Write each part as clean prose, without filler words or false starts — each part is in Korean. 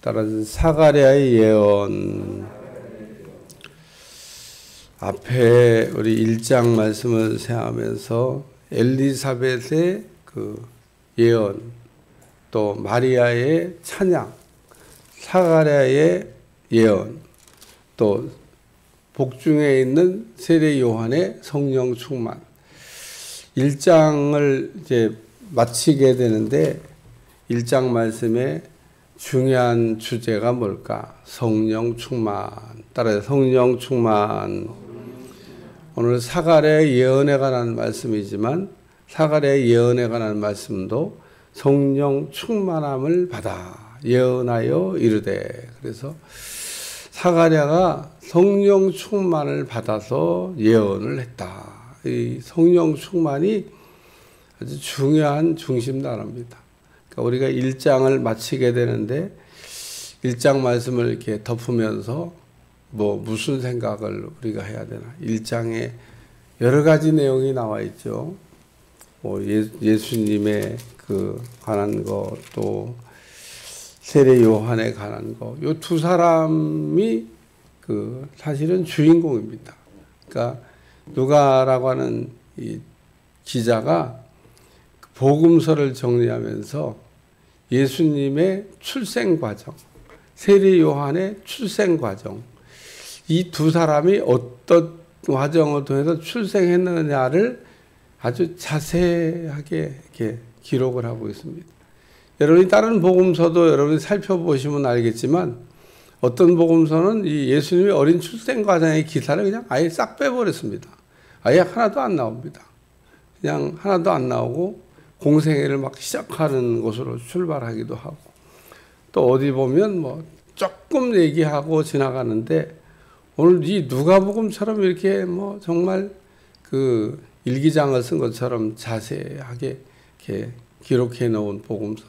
따라서 사가랴의 예언 앞에 우리 1장 말씀을 생각하면서 엘리사벳의 그 예언, 또 마리아의 찬양, 사가랴의 예언, 또 복중에 있는 세례 요한의 성령 충만. 1장을 이제 마치게 되는데 1장 말씀에 중요한 주제가 뭘까? 성령 충만. 따라서 성령 충만. 오늘 사가랴의 예언에 관한 말씀이지만 사가랴의 예언에 관한 말씀도 성령 충만함을 받아 예언하여 이르되. 그래서 사가랴가 성령 충만을 받아서 예언을 했다. 이 성령 충만이 아주 중요한 중심 단어입니다. 그러니까 우리가 1장을 마치게 되는데 1장 말씀을 이렇게 덮으면서 무슨 생각을 우리가 해야 되나? 1장에 여러 가지 내용이 나와 있죠. 예수님의 관한 것, 또 세례 요한에 관한 것. 이 두 사람이 사실은 주인공입니다. 그러니까 누가라고 하는 이 기자가 복음서를 정리하면서 예수님의 출생 과정, 세례 요한의 출생 과정, 이 두 사람이 어떤 과정을 통해서 출생했느냐를 아주 자세하게 이렇게 기록을 하고 있습니다. 여러분이 다른 복음서도 여러분이 살펴보시면 알겠지만 어떤 복음서는 이 예수님의 어린 출생 과정의 기사를 그냥 아예 싹 빼버렸습니다. 아예 하나도 안 나옵니다. 그냥 하나도 안 나오고 공생애를 막 시작하는 곳으로 출발하기도 하고, 또 어디 보면 조금 얘기하고 지나가는데 오늘 이 누가복음처럼 이렇게 정말 일기장을 쓴 것처럼 자세하게 이렇게 기록해 놓은 복음서,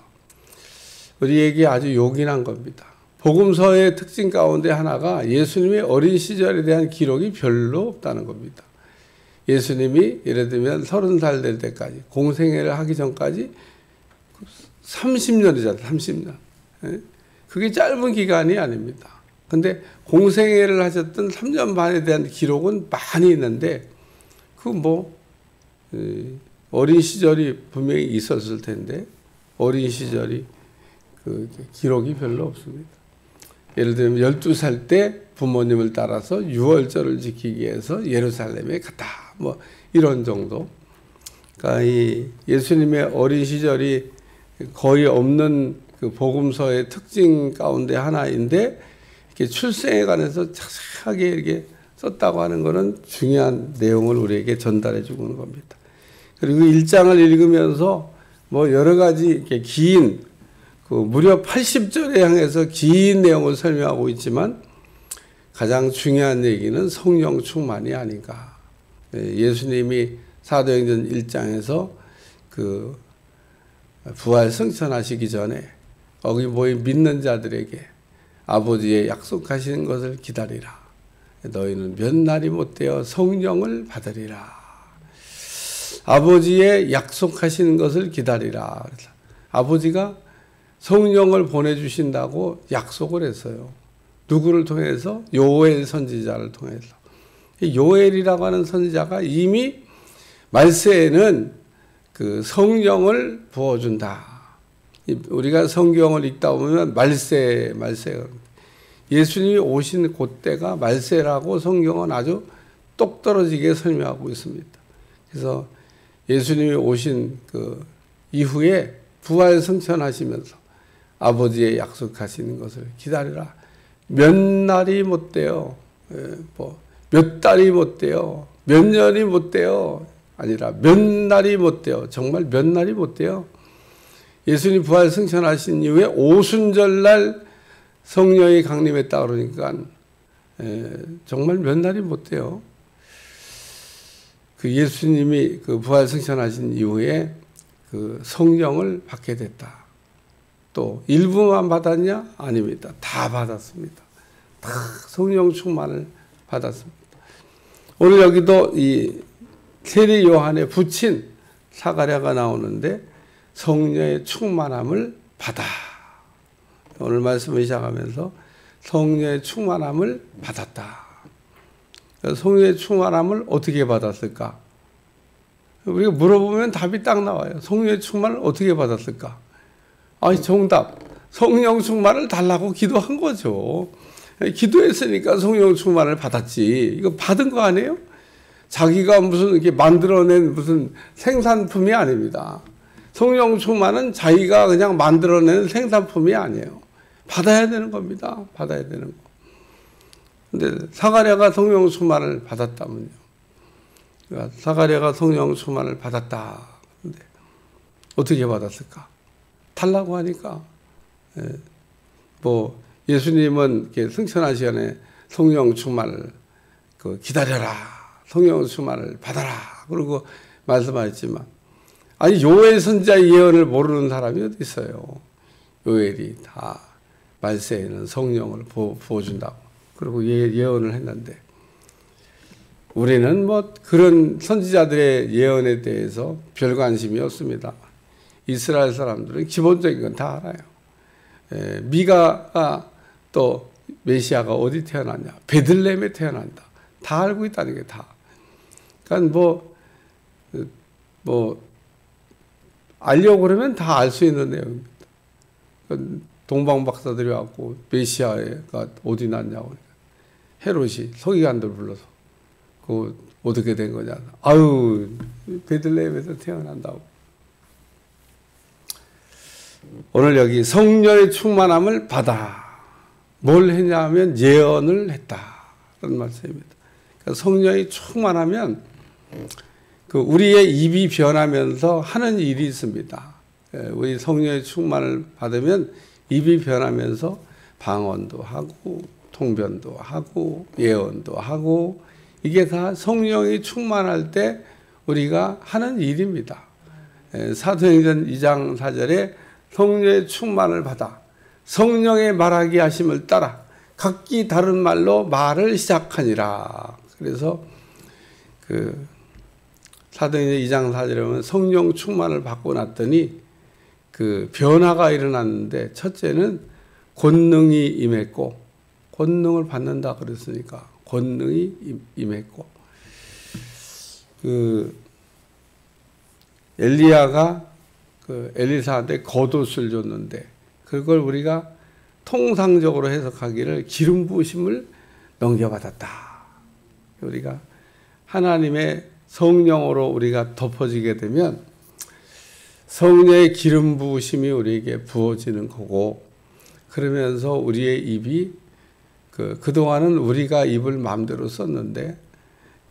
우리에게 아주 요긴한 겁니다. 복음서의 특징 가운데 하나가 예수님의 어린 시절에 대한 기록이 별로 없다는 겁니다. 예수님이 예를 들면 30살 될 때까지, 공생애를 하기 전까지 30년이잖아요. 30년. 그게 짧은 기간이 아닙니다. 근데 공생애를 하셨던 3년 반에 대한 기록은 많이 있는데 어린 시절이 분명히 있었을 텐데 어린 시절이 기록이 별로 없습니다. 예를 들면 12살 때 부모님을 따라서 유월절을 지키기 위해서 예루살렘에 갔다. 이런 정도. 그러니까 이 예수님의 어린 시절이 거의 없는 복음서의 특징 가운데 하나인데 이렇게 출생에 관해서 자세하게 이렇게 썼다고 하는 것은 중요한 내용을 우리에게 전달해 주는 겁니다. 그리고 1장을 읽으면서 여러 가지 이렇게 긴 무려 80절에 향해서 긴 내용을 설명하고 있지만 가장 중요한 얘기는 성령 충만이 아닌가. 예수님이 사도행전 1장에서 부활 승천하시기 전에 거기 모인 믿는 자들에게 아버지의 약속하시는 것을 기다리라. 너희는 몇 날이 못되어 성령을 받으리라. 아버지의 약속하시는 것을 기다리라. 그래서 아버지가 성령을 보내주신다고 약속을 했어요. 누구를 통해서? 요엘 선지자를 통해서. 요엘이라고 하는 선지자가 이미 말세에는 성령을 부어준다. 우리가 성경을 읽다 보면 말세. 예수님이 오신 그때가 말세라고 성경은 아주 똑 떨어지게 설명하고 있습니다. 그래서 예수님이 오신 이후에 부활 승천하시면서 아버지의 약속하시는 것을 기다리라. 몇 날이 못돼요. 몇 달이 못돼요. 몇 년이 못돼요. 아니라 몇 날이 못돼요. 정말 몇 날이 못돼요. 예수님 부활 승천하신 이후에 오순절날 성령이 강림했다 그러니까 정말 몇 날이 못돼요. 예수님이 부활 승천하신 이후에 성령을 받게 됐다. 또 일부만 받았냐? 아닙니다. 다 받았습니다. 다 성령 충만을 받았습니다. 오늘 여기도 이 세례 요한의 부친 사가랴가 나오는데 성령의 충만함을 받아. 오늘 말씀을 시작하면서 성령의 충만함을 받았다. 성령의 충만함을 어떻게 받았을까? 우리가 물어보면 답이 딱 나와요. 성령의 충만을 어떻게 받았을까? 아니, 정답. 성령 충만을 달라고 기도한 거죠. 기도했으니까 성령 충만을 받았지. 이거 받은 거 아니에요? 자기가 무슨 이렇게 만들어낸 무슨 생산품이 아닙니다. 성령 충만은 자기가 그냥 만들어낸 생산품이 아니에요. 받아야 되는 겁니다. 받아야 되는 거. 근데 사가랴가 성령 충만을 받았다면요. 그러니까 사가랴가 성령 충만을 받았다. 근데 어떻게 받았을까? 달라고 하니까. 뭐 예수님은 이렇게 승천하시기 성령 충만을 기다려라. 성령 충만을 받아라. 그러고 말씀하셨지만, 아니 요엘 선지자의 예언을 모르는 사람이 어디 있어요? 요엘이 다 말세에는 성령을 부어준다고. 그리고 예언을 했는데, 우리는 뭐 그런 선지자들의 예언에 대해서 별 관심이 없습니다. 이스라엘 사람들은 기본적인 건 다 알아요. 미가가 또 메시아가 어디 태어났냐? 베들레헴에 태어난다. 다 알고 있다는 게 다. 그러니까 뭐 알려고 그러면 다 알 수 있는 내용입니다. 동방 박사들이 왔고 메시아가 어디 났냐고. 헤롯이 서기관들 불러서 그 어떻게 된 거냐. 아유, 베들레헴에서 태어난다고. 오늘 여기 성령의 충만함을 받아. 뭘 했냐면 예언을 했다. 그런 말씀입니다. 그러니까 성령이 충만하면 우리의 입이 변하면서 하는 일이 있습니다. 우리 성령의 충만을 받으면 입이 변하면서 방언도 하고 통변도 하고 예언도 하고, 이게 다 성령이 충만할 때 우리가 하는 일입니다. 사도행전 2장 4절에 성령의 충만을 받아 성령의 말하게 하심을 따라 각기 다른 말로 말을 시작하니라. 그래서 사도행전 2장 4절에 보면 성령 충만을 받고 났더니 변화가 일어났는데, 첫째는 권능이 임했고, 권능을 받는다 그랬으니까 권능이 임했고, 엘리야가 엘리사한테 겉옷을 줬는데, 그걸 우리가 통상적으로 해석하기를 기름 부으심을 넘겨받았다. 우리가 하나님의 성령으로 우리가 덮어지게 되면 성령의 기름 부으심이 우리에게 부어지는 거고, 그러면서 우리의 입이 그동안은 우리가 입을 마음대로 썼는데,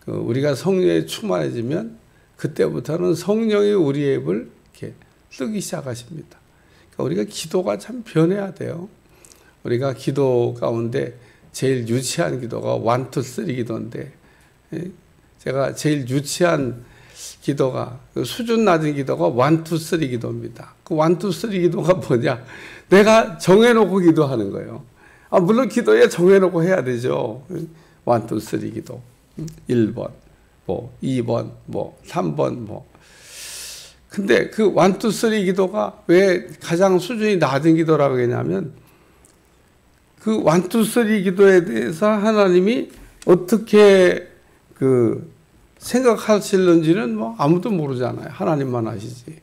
우리가 성령에 충만해지면 그때부터는 성령이 우리의 입을 이렇게 쓰기 시작하십니다. 그러니까 우리가 기도가 참 변해야 돼요. 우리가 기도 가운데 제일 유치한 기도가 1, 2, 3 기도인데, 제가 제일 유치한 기도가 수준 낮은 기도가 1, 2, 3 기도입니다. 그 1, 2, 3 기도가 뭐냐? 내가 정해놓고 기도하는 거예요. 물론 기도에 정해놓고 해야 되죠. 1, 2, 3 기도. 1번, 2번, 3번, 근데 그 1, 2, 3 기도가 왜 가장 수준이 낮은 기도라고 했냐면, 그 1, 2, 3 기도에 대해서 하나님이 어떻게 생각하실는지는 아무도 모르잖아요. 하나님만 아시지.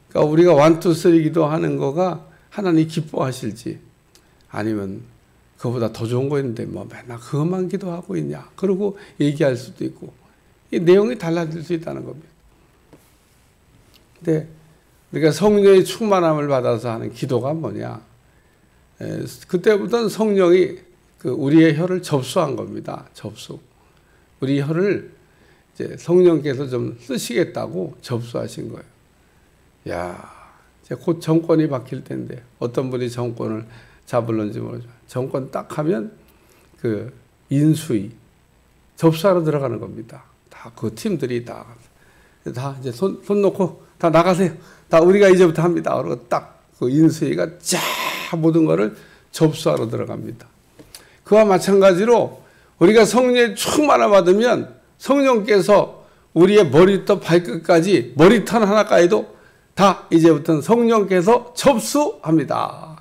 그러니까 우리가 1, 2, 3 기도하는 거가 하나님 기뻐하실지, 아니면 그거보다 더 좋은 거 있는데 맨날 그것만 기도하고 있냐, 그러고 얘기할 수도 있고, 이 내용이 달라질 수 있다는 겁니다. 근데 우리가 성령의 충만함을 받아서 하는 기도가 뭐냐? 그때부터는 성령이 우리의 혀를 접수한 겁니다. 접수. 우리 혀를 이제 성령께서 좀 쓰시겠다고 접수하신 거예요. 야, 이제 곧 정권이 바뀔 텐데 어떤 분이 정권을 잡을런지 모르죠. 정권 딱 하면 인수위 접수하러 들어가는 겁니다. 다 그 팀들이 다 이제 손 놓고 다 나가세요. 다 우리가 이제부터 합니다. 그리고 딱 그 인수위가 쫙 모든 거를 접수하러 들어갑니다. 그와 마찬가지로 우리가 성령의 충만을 받으면 성령께서 우리의 머리부터 발끝까지, 머리털 하나까지도 다 이제부터는 성령께서 접수합니다.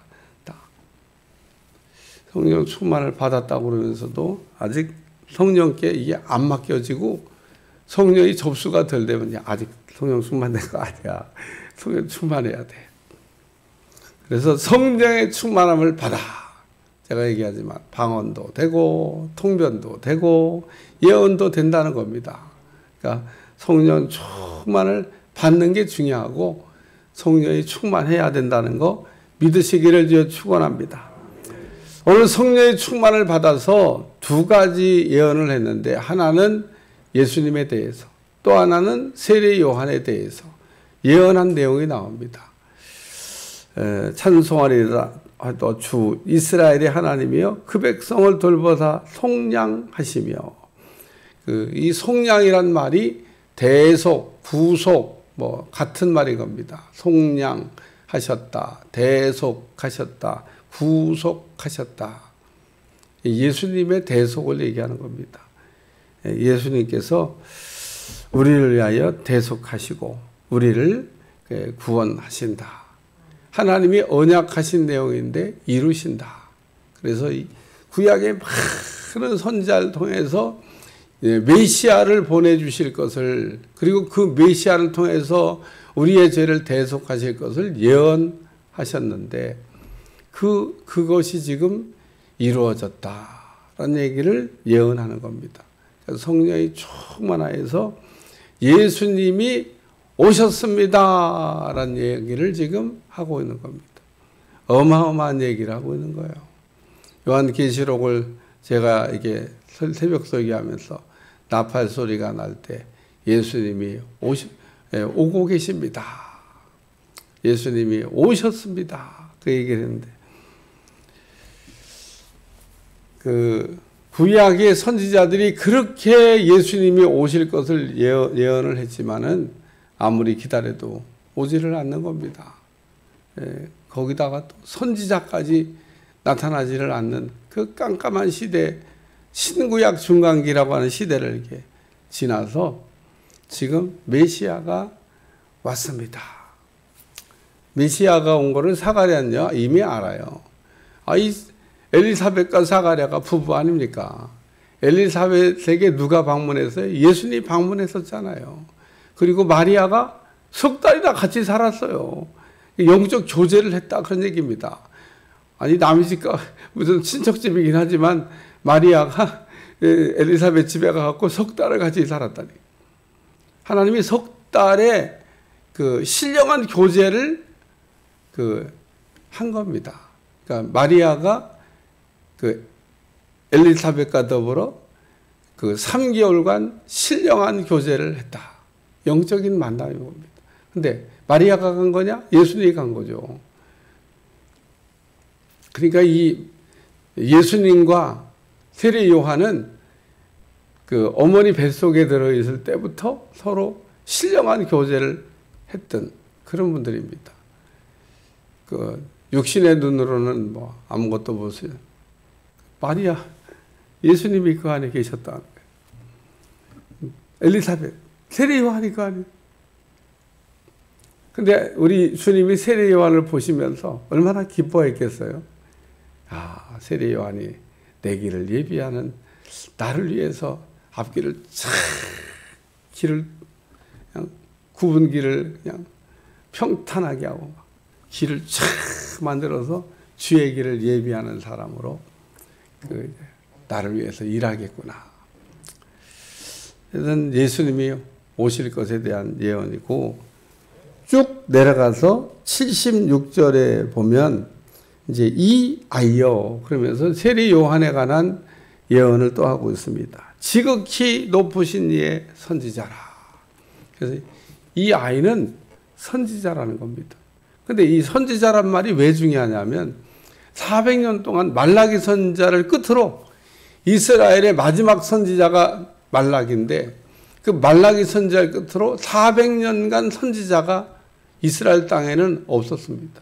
성령 충만을 받았다고 그러면서도 아직 성령께 이게 안 맡겨지고 성령이 접수가 덜 되면 아직 성령 충만된 거 아니야. 성령 충만해야 돼. 그래서 성령의 충만함을 받아. 제가 얘기하지만 방언도 되고 통변도 되고 예언도 된다는 겁니다. 그러니까 성령 충만을 받는 게 중요하고 성령이 충만해야 된다는 거 믿으시기를 축원합니다. 오늘 성령의 충만을 받아서 두 가지 예언을 했는데 하나는 예수님에 대해서 또 하나는 세례 요한에 대해서 예언한 내용이 나옵니다. 찬송하리라 또 주 이스라엘의 하나님이여 그 백성을 돌보사 속량하시며 이 속량이란 말이 대속, 구속 뭐 같은 말인 겁니다. 속량하셨다, 대속하셨다, 구속하셨다. 예수님의 대속을 얘기하는 겁니다. 예수님께서 우리를 위하여 대속하시고 우리를 구원하신다. 하나님이 언약하신 내용인데 이루신다. 그래서 이 구약의 많은 선지자를 통해서 메시아를 보내주실 것을 그리고 그 메시아를 통해서 우리의 죄를 대속하실 것을 예언하셨는데 그것이 지금 이루어졌다라는 얘기를 예언하는 겁니다. 성령이 충만하여서 예수님이 오셨습니다라는 얘기를 지금 하고 있는 겁니다. 어마어마한 얘기를 하고 있는 거예요. 요한계시록을 제가 이게 새벽 설교하면서 나팔 소리가 날 때 예수님이 오고 계십니다. 예수님이 오셨습니다. 그 얘기를 했는데 그 구약의 선지자들이 그렇게 예수님이 오실 것을 예언을 했지만은 아무리 기다려도 오지를 않는 겁니다. 거기다가 또 선지자까지 나타나지를 않는 그 깜깜한 시대, 신구약 중간기라고 하는 시대를 이렇게 지나서 지금 메시아가 왔습니다. 메시아가 온 거를 사가랴는요 이미 알아요. 이 엘리사벳과 사가랴가 부부 아닙니까? 엘리사벳에게 누가 방문했어요? 예수님이 방문했었잖아요. 그리고 마리아가 석 달이나 같이 살았어요. 영적 교제를 했다 그런 얘기입니다. 아니 남의 집과 무슨 친척집이긴 하지만 마리아가 엘리사벳 집에 가서 석 달을 같이 살았다니. 하나님이 석 달의 그 신령한 교제를 한 겁니다. 그러니까 마리아가 그 엘리사벳과 더불어 그 3개월간 신령한 교제를 했다. 영적인 만남인 겁니다. 근데 마리아가 간 거냐? 예수님이 간 거죠. 그러니까 이 예수님과 세례 요한은 그 어머니 뱃속에 들어있을 때부터 서로 신령한 교제를 했던 그런 분들입니다. 그 육신의 눈으로는 뭐 아무것도 보세요. 마리아, 예수님이 그 안에 계셨다는 거예요. 엘리사벳, 세례 요한이 그 안에. 근데 우리 주님이 세례 요한을 보시면서 얼마나 기뻐했겠어요? 세례 요한이 내 길을 예비하는 나를 위해서 앞길을 쫙 길을 그냥 굽은 길을 그냥 평탄하게 하고 길을 쫙 만들어서 주의 길을 예비하는 사람으로 나를 위해서 일하겠구나. 그래서 예수님이 오실 것에 대한 예언이고 쭉 내려가서 76절에 보면 이제 이 아이여 그러면서 세례 요한에 관한 예언을 또 하고 있습니다. 지극히 높으신 이의 선지자라. 그래서 이 아이는 선지자라는 겁니다. 근데 이 선지자란 말이 왜 중요하냐면 400년 동안 말라기 선지자를 끝으로 이스라엘의 마지막 선지자가 말라기인데 그 말라기 선지자를 끝으로 400년간 선지자가 이스라엘 땅에는 없었습니다.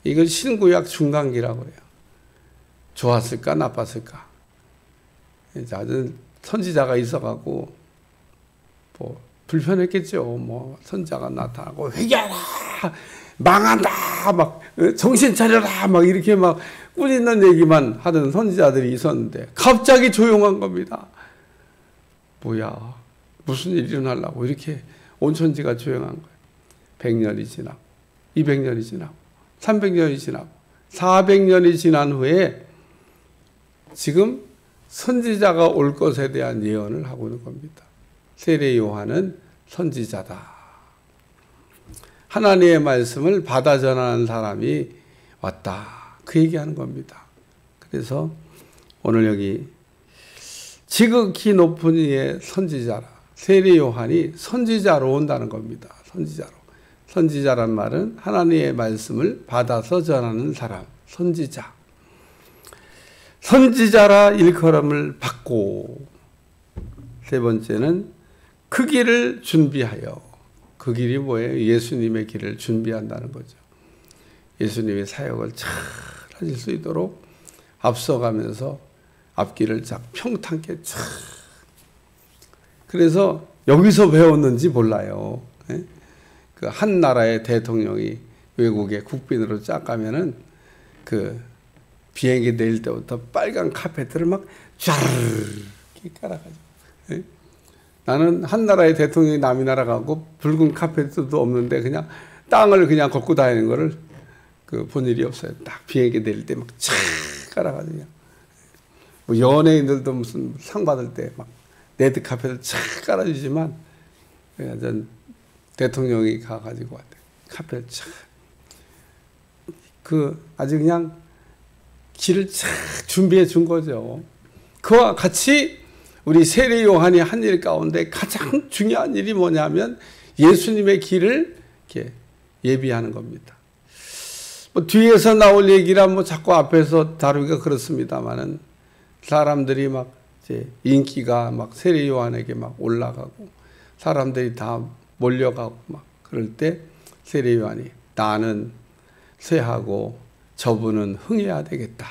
이걸 신구약 중간기라고 해요. 좋았을까 나빴을까. 아주 선지자가 있어갖고 뭐 불편했겠죠. 뭐 선지자가 나타나고 회개하라 망한다, 막 정신 차려라, 막 이렇게 막 꾸짖는 얘기만 하던 선지자들이 있었는데 갑자기 조용한 겁니다. 뭐야, 무슨 일이 일어나려고 이렇게 온 천지가 조용한 거예요. 100년이 지나고 200년이 지나고 300년이 지나고 400년이 지난 후에 지금 선지자가 올 것에 대한 예언을 하고 있는 겁니다. 세례 요한은 선지자다. 하나님의 말씀을 받아 전하는 사람이 왔다. 그 얘기하는 겁니다. 그래서 오늘 여기 지극히 높은 이의 선지자라. 세례 요한이 선지자로 온다는 겁니다. 선지자로. 선지자란 말은 하나님의 말씀을 받아서 전하는 사람. 선지자. 선지자라 일컬음을 받고, 세 번째는 그 길을 준비하여. 그 길이 뭐예요? 예수님의 길을 준비한다는 거죠. 예수님의 사역을 잘 하실 수 있도록 앞서가면서 앞길을 쫙 평탄하게 쫙. 그래서 여기서 배웠는지 몰라요. 그 한 나라의 대통령이 외국에 국빈으로 쫙 가면은 그 비행기 내릴 때부터 빨간 카페트를 막 쫙 깔아가지고. 나는 한 나라의 대통령이 남이 나라 가고 붉은 카페트도 없는데 그냥 땅을 그냥 걷고 다니는 거를 본 일이 없어요. 딱 비행기 내릴 때 막 쫙 깔아가지고. 뭐 연예인들도 무슨 상 받을 때 막 레드 카펫을 쫙 깔아주지만 전 대통령이 가가지고 왔대. 카펫 쫙. 아주 그냥 길을 쫙 준비해 준 거죠. 그와 같이 우리 세례 요한이 한 일 가운데 가장 중요한 일이 뭐냐면 예수님의 길을 이렇게 예비하는 겁니다. 뭐 뒤에서 나올 얘기라 뭐 자꾸 앞에서 다루기가 그렇습니다만은 사람들이 막 이제 인기가 막 세례 요한에게 막 올라가고 사람들이 다 몰려가고 막 그럴 때 세례 요한이 나는 쇠하고 저분은 흥해야 되겠다.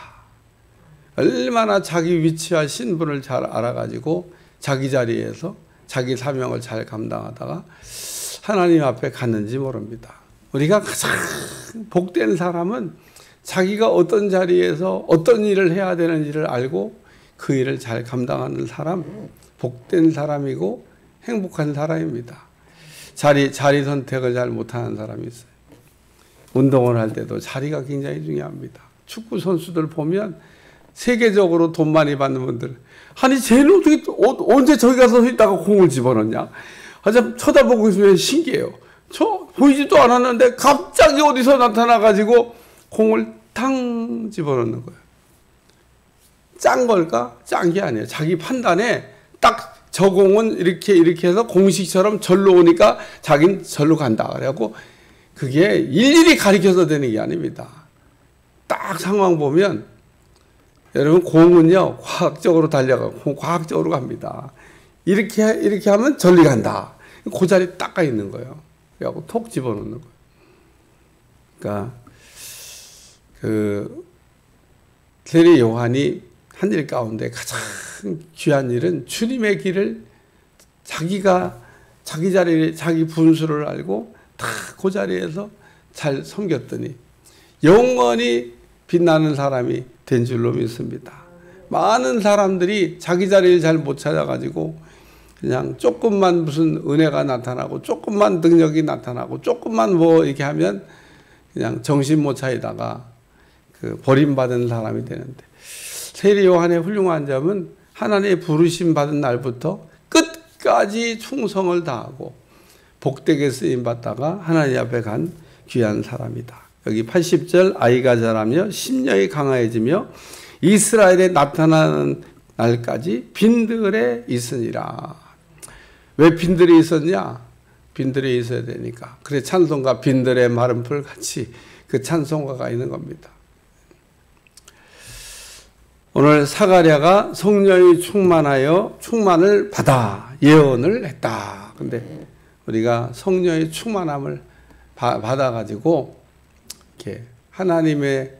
얼마나 자기 위치와 신분을 잘 알아가지고 자기 자리에서 자기 사명을 잘 감당하다가 하나님 앞에 갔는지 모릅니다. 우리가 가장 복된 사람은 자기가 어떤 자리에서 어떤 일을 해야 되는지를 알고 그 일을 잘 감당하는 사람, 복된 사람이고 행복한 사람입니다. 자리 선택을 잘 못하는 사람이 있어요. 운동을 할 때도 자리가 굉장히 중요합니다. 축구 선수들 보면 세계적으로 돈 많이 받는 분들, 아니 쟤는 어떻게 언제 저기 가서 있다가 공을 집어넣냐? 참 쳐다보고 있으면 신기해요. 저 보이지도 않았는데 갑자기 어디서 나타나가지고 공을 탕 집어넣는 거예요. 짠 걸까? 짠 게 아니에요. 자기 판단에 딱 저 공은 이렇게 해서 공식처럼 절로 오니까 자기는 절로 간다. 그래갖고 그게 일일이 가리켜서 되는 게 아닙니다. 딱 상황 보면 여러분 공은요 과학적으로 달려가고 과학적으로 갑니다. 이렇게 하면 절리 간다. 그 자리에 딱 가 있는 거예요. 그래갖고 톡 집어넣는 거예요. 그러니까 세례 요한이 한 일 가운데 가장 귀한 일은 주님의 길을 자기가 자기 자리에 자기 분수를 알고 다 그 자리에서 잘 섬겼더니 영원히 빛나는 사람이 된 줄로 믿습니다. 많은 사람들이 자기 자리를 잘 못 찾아가지고 그냥 조금만 무슨 은혜가 나타나고 조금만 능력이 나타나고 조금만 뭐 이렇게 하면 그냥 정신 못 차리다가 버림받은 사람이 되는데, 세례 요한의 훌륭한 점은 하나님의 부르심 받은 날부터 끝까지 충성을 다하고 복되게 쓰임 받다가 하나님 앞에 간 귀한 사람이다. 여기 80절 아이가 자라며 심령이 강화해지며 이스라엘에 나타나는 날까지 빈들에 있으니라. 왜 빈들에 있었냐? 빈들에 있어야 되니까. 그래 찬송가 빈들의 마른 풀 같이 그 찬송가가 있는 겁니다. 오늘 사가랴가 성령이 충만하여 충만을 받아 예언을 했다. 근데 우리가 성령의 충만함을 받아가지고 이렇게 하나님의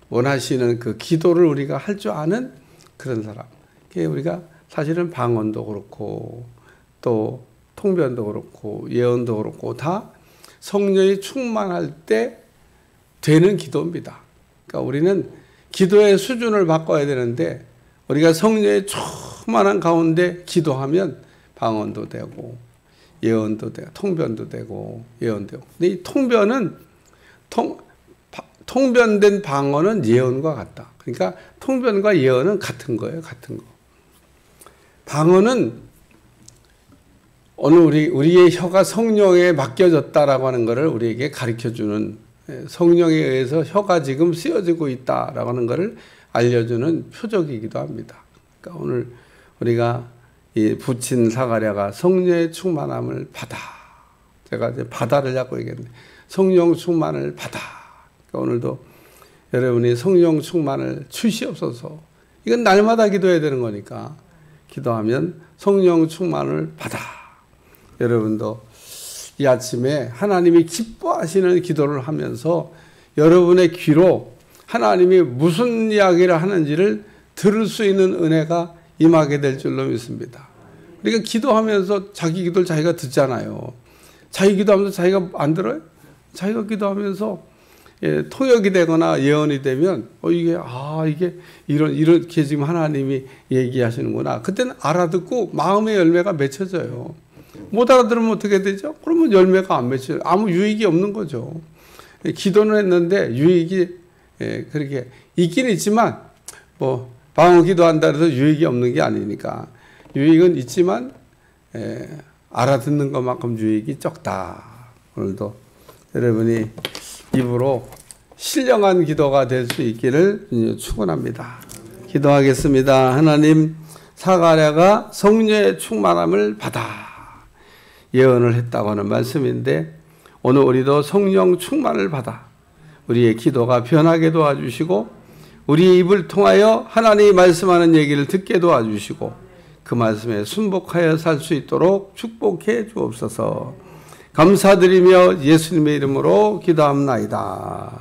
원하시는 그 기도를 우리가 할 줄 아는 그런 사람. 우리가 사실은 방언도 그렇고 또 통변도 그렇고 예언도 그렇고 다 성령이 충만할 때 되는 기도입니다. 그러니까 우리는 기도의 수준을 바꿔야 되는데 우리가 성령의 충만한 가운데 기도하면 방언도 되고 예언도 되고 통변도 되고 예언도 되고. 근데 이 통변은 통변된 방언은 예언과 같다. 그러니까 통변과 예언은 같은 거예요. 같은 거. 방언은 오늘 우리의 혀가 성령에 맡겨졌다라고 하는 것을 우리에게 가르쳐주는, 성령에 의해서 혀가 지금 쓰여지고 있다라고 하는 것을 알려주는 표적이기도 합니다. 그러니까 오늘 우리가 이 부친 사가랴가 성령의 충만함을 받아. 제가 이제 바다를 잡고 얘기했는데 성령 충만을 받아. 그러니까 오늘도 여러분이 성령 충만을 주시옵소서. 이건 날마다 기도해야 되는 거니까 기도하면 성령 충만을 받아. 여러분도 이 아침에 하나님이 기뻐하시는 기도를 하면서 여러분의 귀로 하나님이 무슨 이야기를 하는지를 들을 수 있는 은혜가 임하게 될 줄로 믿습니다. 우리가 기도하면서 자기 기도를 자기가 듣잖아요. 자기 기도하면서 자기가 안 들어요? 자기가 기도하면서 통역이 되거나 예언이 되면 이게 이렇게 지금 하나님이 얘기하시는구나. 그때는 알아듣고 마음의 열매가 맺혀져요. 못 알아들으면 어떻게 되죠? 그러면 열매가 안 맺혀요. 아무 유익이 없는 거죠. 기도는 했는데 유익이 그렇게 있긴 있지만 방언 기도한다 해서 유익이 없는 게 아니니까. 유익은 있지만 알아듣는 것만큼 유익이 적다. 오늘도 여러분이 입으로 신령한 기도가 될 수 있기를 축원합니다. 기도하겠습니다. 하나님, 사가랴가 성령의 충만함을 받아 예언을 했다고 하는 말씀인데 오늘 우리도 성령 충만을 받아 우리의 기도가 변하게 도와주시고 우리의 입을 통하여 하나님이 말씀하는 얘기를 듣게 도와주시고 그 말씀에 순복하여 살 수 있도록 축복해 주옵소서. 감사드리며 예수님의 이름으로 기도합나이다.